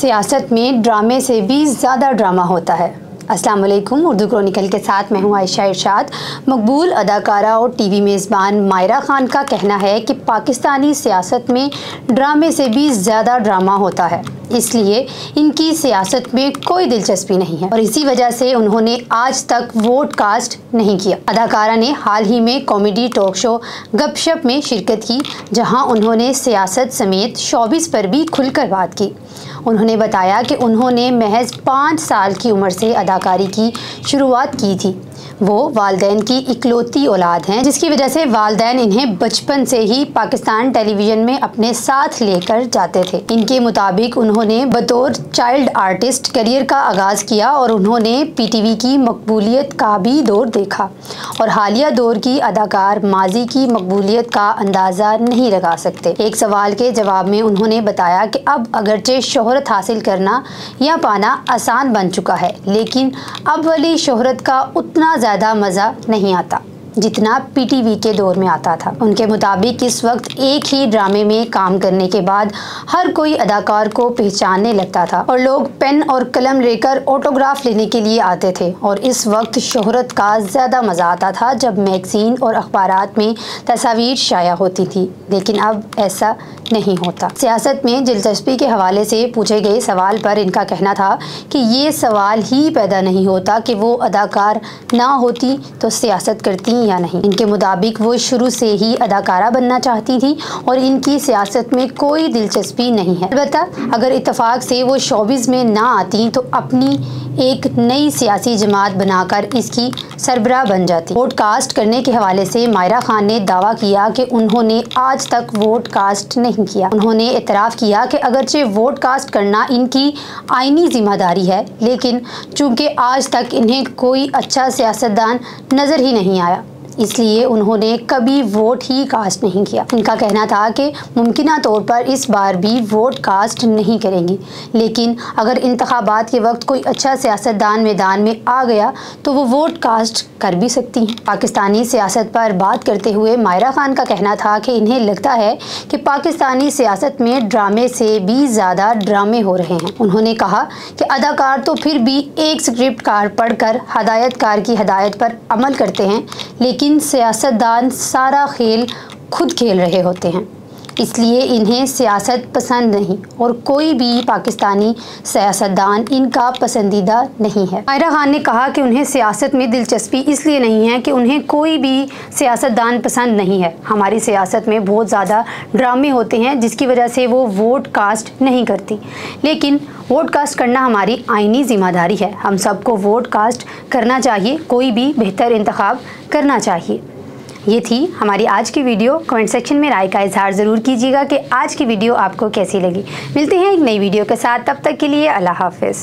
सियासत में ड्रामे से भी ज़्यादा ड्रामा होता है। अस्सलाम वालेकुम, उर्दू क्रॉनिकल के साथ मैं हूं आयशा इरशाद। मकबूल अदाकारा और टीवी मेज़बान मायरा खान का कहना है कि पाकिस्तानी सियासत में ड्रामे से भी ज़्यादा ड्रामा होता है, इसलिए इनकी सियासत में कोई दिलचस्पी नहीं है और इसी वजह से उन्होंने आज तक वोट कास्ट नहीं किया। अदाकारा ने हाल ही में कॉमेडी टॉक शो गपशप में शिरकत की, जहां उन्होंने सियासत समेत शोबिस पर भी खुलकर बात की। उन्होंने बताया कि उन्होंने महज 5 साल की उम्र से अदाकारी की शुरुआत की थी। वो वालदैन की इकलौती औलाद हैं, जिसकी वजह से वालदैन इन्हें बचपन से ही पाकिस्तान टेलीविज़न में अपने साथ लेकर जाते थे। इनके मुताबिक उन्होंने बतौर चाइल्ड आर्टिस्ट करियर का आगाज़ किया और उन्होंने पीटीवी की मकबूलियत का भी दौर देखा और हालिया दौर की अदाकार माजी की मकबूलियत का अंदाज़ा नहीं लगा सकते। एक सवाल के जवाब में उन्होंने बताया कि अब अगरचे शोहरत हासिल करना या पाना आसान बन चुका है, लेकिन अब वाली शोहरत का उतना ज़्यादा मज़ा नहीं आता जितना पीटीवी के दौर में आता था। उनके मुताबिक इस वक्त एक ही ड्रामे में काम करने के बाद हर कोई अदाकार को पहचानने लगता था और लोग पेन और कलम लेकर ऑटोग्राफ लेने के लिए आते थे। और इस वक्त शोहरत का ज़्यादा मज़ा आता था जब मैगज़ीन और अखबारात में तस्वीर शाया होती थी, लेकिन अब ऐसा नहीं होता। सियासत में दिलचस्पी के हवाले से पूछे गए सवाल पर इनका कहना था कि ये सवाल ही पैदा नहीं होता कि वो अदाकार ना होती तो सियासत करती या नहीं। इनके मुताबिक वो शुरू से ही अदाकारा बनना चाहती थी और इनकी सियासत में कोई दिलचस्पी नहीं है। अलबत्ता अगर इत्तेफाक से वो शोबिज़ में ना आती तो अपनी एक नई सियासी जमात बनाकर इसकी सरबराह बन जाती। वोट कास्ट करने के हवाले से मायरा खान ने दावा किया कि उन्होंने आज तक वोट कास्ट नहीं किया। उन्होंने इतराफ़ किया कि अगरचे वोट कास्ट करना इनकी आईनी जिम्मेदारी है, लेकिन चूँकि आज तक इन्हें कोई अच्छा सियासतदान नज़र ही नहीं आया, इसलिए उन्होंने कभी वोट ही कास्ट नहीं किया। इनका कहना था कि मुमकिना तौर पर इस बार भी वोट कास्ट नहीं करेंगी, लेकिन अगर इंतखाबात के वक्त कोई अच्छा सियासतदान मैदान में आ गया तो वो वोट कास्ट कर भी सकती हैं। पाकिस्तानी सियासत पर बात करते हुए मायरा खान का कहना था कि इन्हें लगता है कि पाकिस्तानी सियासत में ड्रामे से भी ज़्यादा ड्रामे हो रहे हैं। उन्होंने कहा कि अदाकार तो फिर भी एक स्क्रिप्ट कार पढ़कर हदायतकार की हदायत पर अमल करते हैं, लेकिन सियासतदान सारा खेल खुद खेल रहे होते हैं, इसलिए इन्हें सियासत पसंद नहीं और कोई भी पाकिस्तानी सियासतदान इनका पसंदीदा नहीं है। मायरा खान ने कहा कि उन्हें सियासत में दिलचस्पी इसलिए नहीं है कि उन्हें कोई भी सियासतदान पसंद नहीं है। हमारी सियासत में बहुत ज़्यादा ड्रामे होते हैं जिसकी वजह से वो वोट कास्ट नहीं करती, लेकिन वोट कास्ट करना हमारी आईनी जिम्मेदारी है। हम सबको वोट कास्ट करना चाहिए, कोई भी बेहतर इंतखाब करना चाहिए। ये थी हमारी आज की वीडियो। कमेंट सेक्शन में राय का इजहार ज़रूर कीजिएगा कि आज की वीडियो आपको कैसी लगी। मिलते हैं एक नई वीडियो के साथ, तब तक के लिए अल्लाह हाफ़िज़।